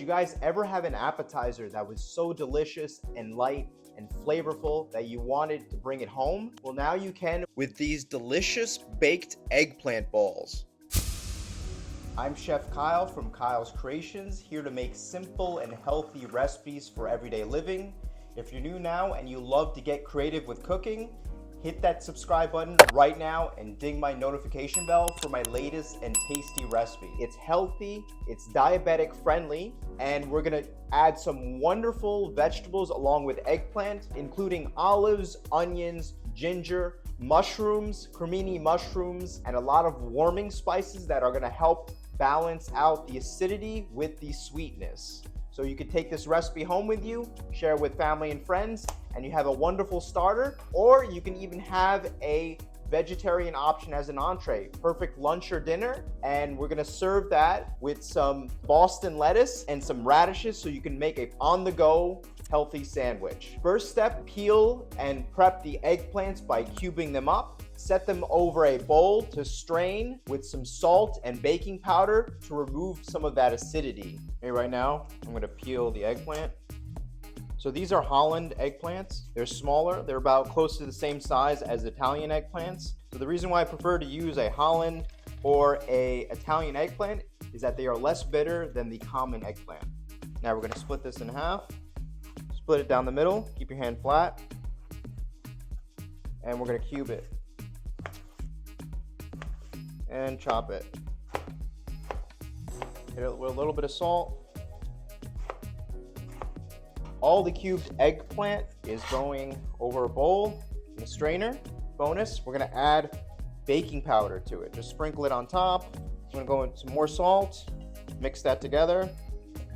you guys ever have an appetizer that was so delicious and light and flavorful that you wanted to bring it home? Well, now you can with these delicious baked eggplant balls. I'm Chef Kyle from Kyle's Creations, here to make simple and healthy recipes for everyday living. If you're new now and you love to get creative with cooking, hit that subscribe button right now and ding my notification bell for my latest and tasty recipe. It's healthy, it's diabetic friendly, and we're gonna add some wonderful vegetables along with eggplant, including olives, onions, ginger, mushrooms, cremini mushrooms, and a lot of warming spices that are gonna help balance out the acidity with the sweetness. So you can take this recipe home with you, share it with family and friends, and you have a wonderful starter, or you can even have a vegetarian option as an entree. Perfect lunch or dinner, and we're gonna serve that with some Boston lettuce and some radishes so you can make a on-the-go healthy sandwich. First step, peel and prep the eggplants by cubing them up. Set them over a bowl to strain with some salt and baking powder to remove some of that acidity. Okay, right now, I'm gonna peel the eggplant. So these are Holland eggplants. They're smaller. They're about close to the same size as Italian eggplants. So the reason why I prefer to use a Holland or a Italian eggplant is that they are less bitter than the common eggplant. Now we're gonna split this in half. Split it down the middle, keep your hand flat. And we're gonna cube it. And chop it. Hit it with a little bit of salt. All the cubed eggplant is going over a bowl in a strainer. Bonus, we're gonna add baking powder to it. Just sprinkle it on top. I'm gonna go in some more salt, mix that together.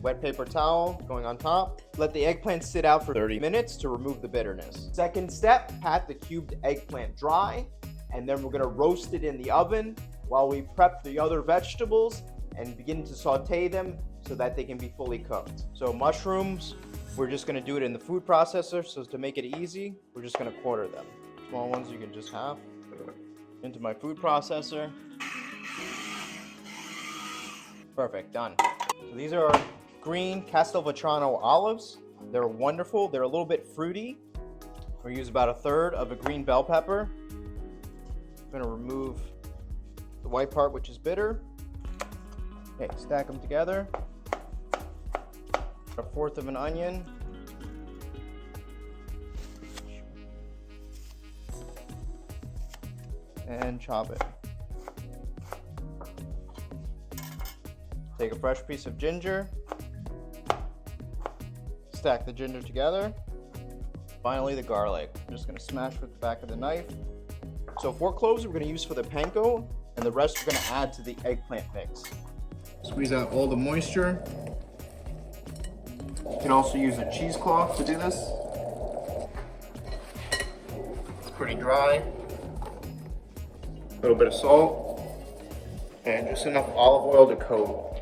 Wet paper towel going on top. Let the eggplant sit out for 30 minutes to remove the bitterness. Second step, pat the cubed eggplant dry, and then we're gonna roast it in the oven while we prep the other vegetables and begin to saute them so that they can be fully cooked. So mushrooms, we're just gonna do it in the food processor, so to make it easy, we're just gonna quarter them. Small ones you can just half into my food processor. Perfect, done. So these are green Castelvetrano olives. They're wonderful, they're a little bit fruity. We use about 1/3 of a green bell pepper. I'm gonna remove the white part, which is bitter. Okay, stack them together. 1/4 of an onion. And chop it. Take a fresh piece of ginger. Stack the ginger together. Finally, the garlic. I'm just gonna smash with the back of the knife. So 4 cloves we're gonna use for the panko, and the rest we're gonna add to the eggplant mix. Squeeze out all the moisture. You can also use a cheesecloth to do this. It's pretty dry. A little bit of salt, and just enough olive oil to coat.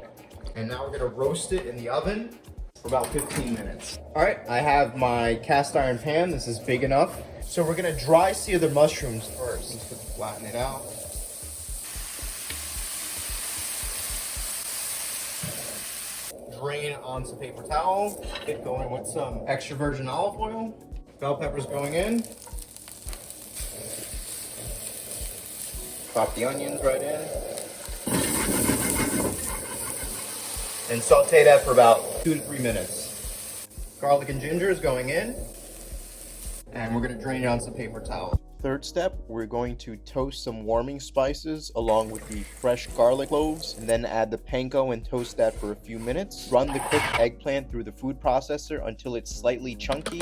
And now we're gonna roast it in the oven for about 15 minutes. All right, I have my cast iron pan. This is big enough. So we're gonna dry sear the mushrooms first. Just flatten it out. Drain it on some paper towel. Get going with some extra virgin olive oil. Bell peppers going in. Pop the onions right in. And saute that for about 2 to 3 minutes. Garlic and ginger is going in. And we're gonna drain it on some paper towel. Third step, we're going to toast some warming spices along with the fresh garlic cloves, and then add the panko and toast that for a few minutes. Run the cooked eggplant through the food processor until it's slightly chunky,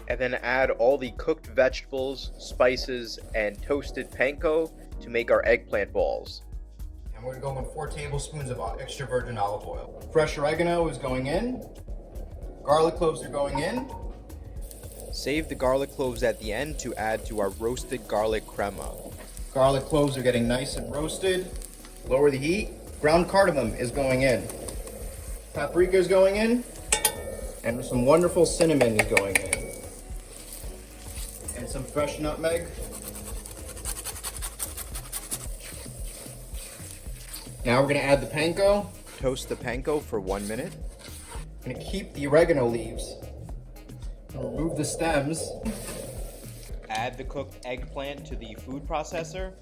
and then add all the cooked vegetables, spices, and toasted panko to make our eggplant balls. And we're gonna go with 4 tablespoons of extra virgin olive oil. Fresh oregano is going in. Garlic cloves are going in. Save the garlic cloves at the end to add to our roasted garlic crema. Garlic cloves are getting nice and roasted. Lower the heat. Ground cardamom is going in. Paprika is going in. And some wonderful cinnamon is going in. And some fresh nutmeg. Now we're gonna add the panko. Toast the panko for 1 minute. I'm gonna keep the oregano leaves. Remove the stems. Add the cooked eggplant to the food processor.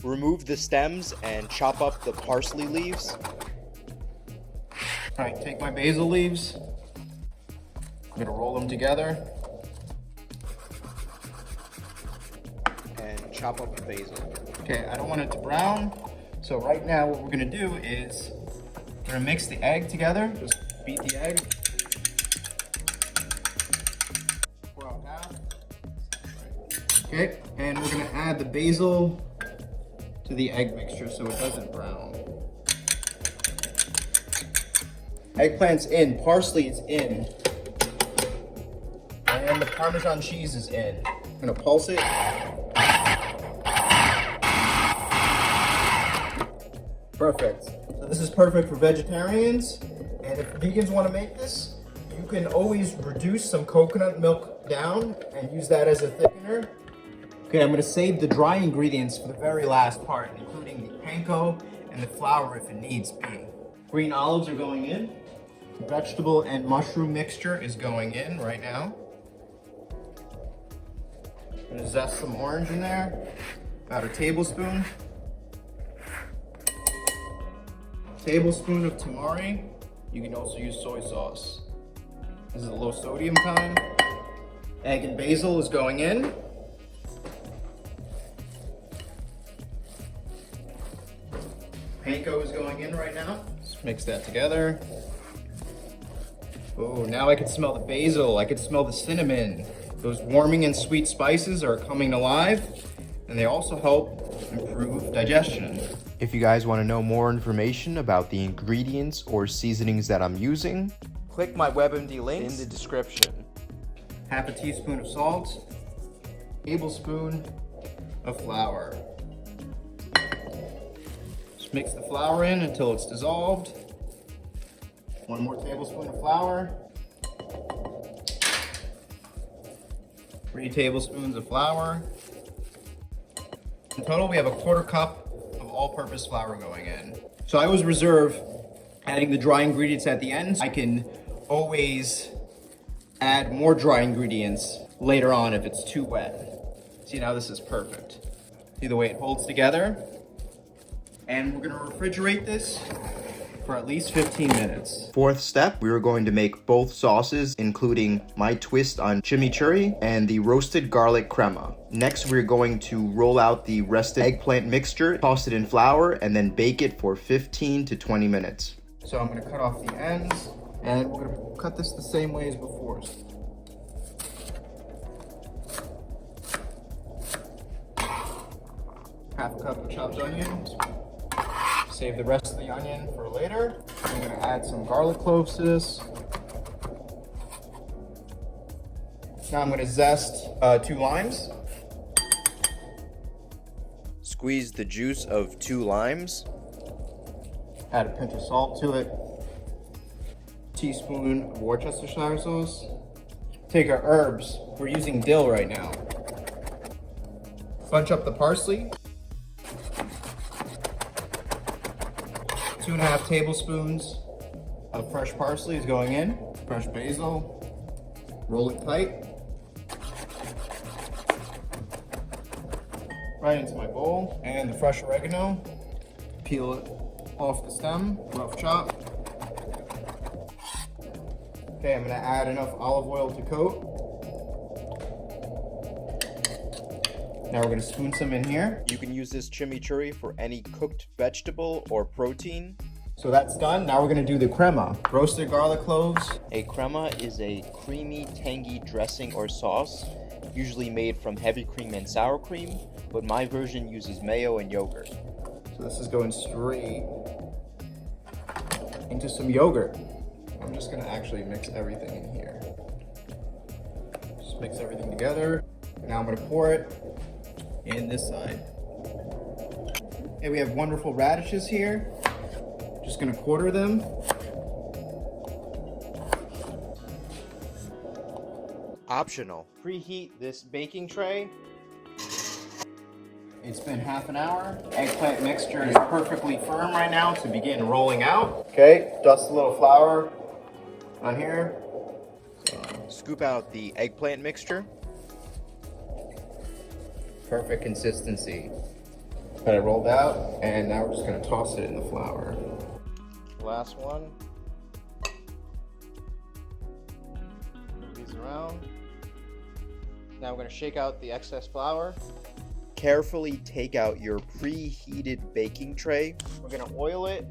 Remove the stems and chop up the parsley leaves. All right, take my basil leaves. I'm gonna roll them together. And chop up the basil. Okay, I don't want it to brown. So right now what we're gonna do is we're gonna mix the egg together. Just beat the egg. Pour out half. Okay, and we're gonna add the basil to the egg mixture so it doesn't brown. Eggplant's in, parsley is in, and the Parmesan cheese is in. I'm gonna pulse it. Perfect. So this is perfect for vegetarians, and if vegans want to make this, you can always reduce some coconut milk down and use that as a thickener. Okay, I'm gonna save the dry ingredients for the very last part, including the panko and the flour if it needs be. Green olives are going in. The vegetable and mushroom mixture is going in right now. I'm gonna zest some orange in there, about a tablespoon. Tablespoon of tamari. You can also use soy sauce. This is a low sodium kind. Egg and basil is going in. Panko is going in right now. Let's mix that together. Oh, now I can smell the basil. I can smell the cinnamon. Those warming and sweet spices are coming alive, and they also help improve digestion. If you guys want to know more information about the ingredients or seasonings that I'm using, click my WebMD link in the description. Half a teaspoon of salt, tablespoon of flour. Just mix the flour in until it's dissolved. One more tablespoon of flour. 3 tablespoons of flour. In total, we have a 1/4 cup of all-purpose flour going in. So I always reserve adding the dry ingredients at the end. I can always add more dry ingredients later on if it's too wet. See, now this is perfect. See the way it holds together? And we're gonna refrigerate this for at least 15 minutes. Fourth step, we are going to make both sauces, including my twist on chimichurri and the roasted garlic crema. Next, we're going to roll out the rested eggplant mixture, toss it in flour, and then bake it for 15 to 20 minutes. So I'm gonna cut off the ends, and we're gonna cut this the same way as before. Half a cup of chopped onions. Save the rest of the onion for later. I'm gonna add some garlic cloves to this. Now I'm gonna zest 2 limes. Squeeze the juice of 2 limes. Add a pinch of salt to it. Teaspoon of Worcestershire sauce. Take our herbs. We're using dill right now. Bunch up the parsley. 2.5 tablespoons of fresh parsley is going in. Fresh basil. Roll it tight. Right into my bowl. And the fresh oregano. Peel it off the stem, rough chop. Okay, I'm gonna add enough olive oil to coat. Now we're gonna spoon some in here. You can use this chimichurri for any cooked vegetable or protein. So that's done. Now we're gonna do the crema. Roasted garlic cloves. A crema is a creamy, tangy dressing or sauce, usually made from heavy cream and sour cream, but my version uses mayo and yogurt. So this is going straight into some yogurt. I'm just gonna actually mix everything in here. Just mix everything together. Now I'm gonna pour it in this side. Okay, we have wonderful radishes here. Just gonna quarter them. Optional. Preheat this baking tray. It's been half an hour. Eggplant mixture is perfectly firm right now to begin rolling out. Okay, dust a little flour on here. Scoop out the eggplant mixture. Perfect consistency. Got it rolled out, and now we're just gonna toss it in the flour. Last one. Move these around. Now we're gonna shake out the excess flour. Carefully take out your preheated baking tray. We're gonna oil it.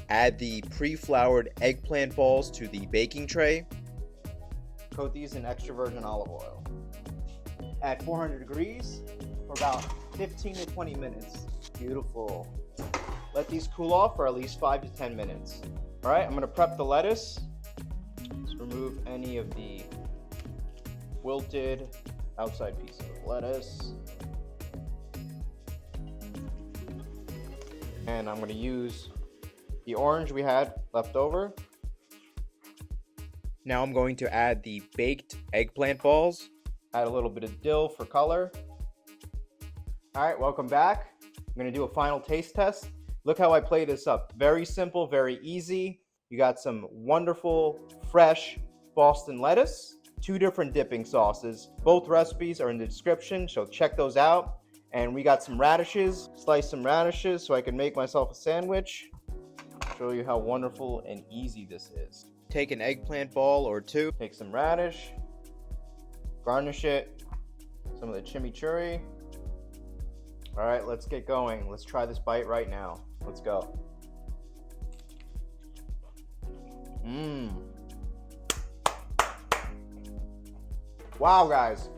Add the pre-floured eggplant balls to the baking tray. Coat these in extra virgin olive oil. At 400 degrees for about 15 to 20 minutes. Beautiful. Let these cool off for at least 5 to 10 minutes. All right, I'm gonna prep the lettuce. Let's remove any of the wilted outside pieces of lettuce. And I'm gonna use the orange we had left over. Now I'm going to add the baked eggplant balls. Add a little bit of dill for color. All right, welcome back. I'm gonna do a final taste test. Look how I play this up. Very simple, very easy. You got some wonderful, fresh Boston lettuce, 2 different dipping sauces. Both recipes are in the description, so check those out. And we got some radishes. Slice some radishes so I can make myself a sandwich. Show you how wonderful and easy this is. Take an eggplant ball or 2. Take some radish. Garnish it. Some of the chimichurri. All right, let's get going. Let's try this bite right now. Let's go. Wow, guys.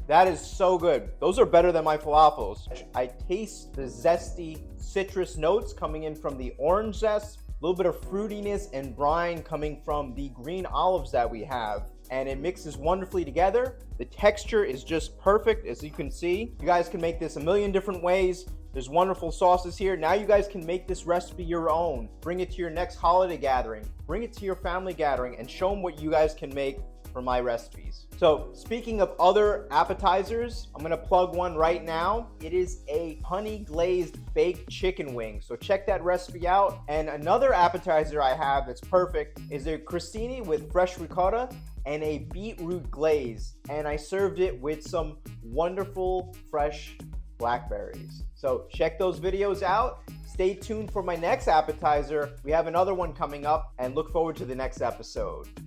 That is so good. Those are better than my falafels. I taste the zesty citrus notes coming in from the orange zest, a little bit of fruitiness and brine coming from the green olives that we have, and it mixes wonderfully together. The texture is just perfect, as you can see. You guys can make this a million different ways. There's wonderful sauces here. Now you guys can make this recipe your own. Bring it to your next holiday gathering. Bring it to your family gathering and show them what you guys can make for my recipes. So speaking of other appetizers, I'm gonna plug one right now. It is a honey glazed baked chicken wing. So check that recipe out. And another appetizer I have that's perfect is a crostini with fresh ricotta and a beetroot glaze. And I served it with some wonderful fresh blackberries. So check those videos out. Stay tuned for my next appetizer. We have another one coming up, and look forward to the next episode.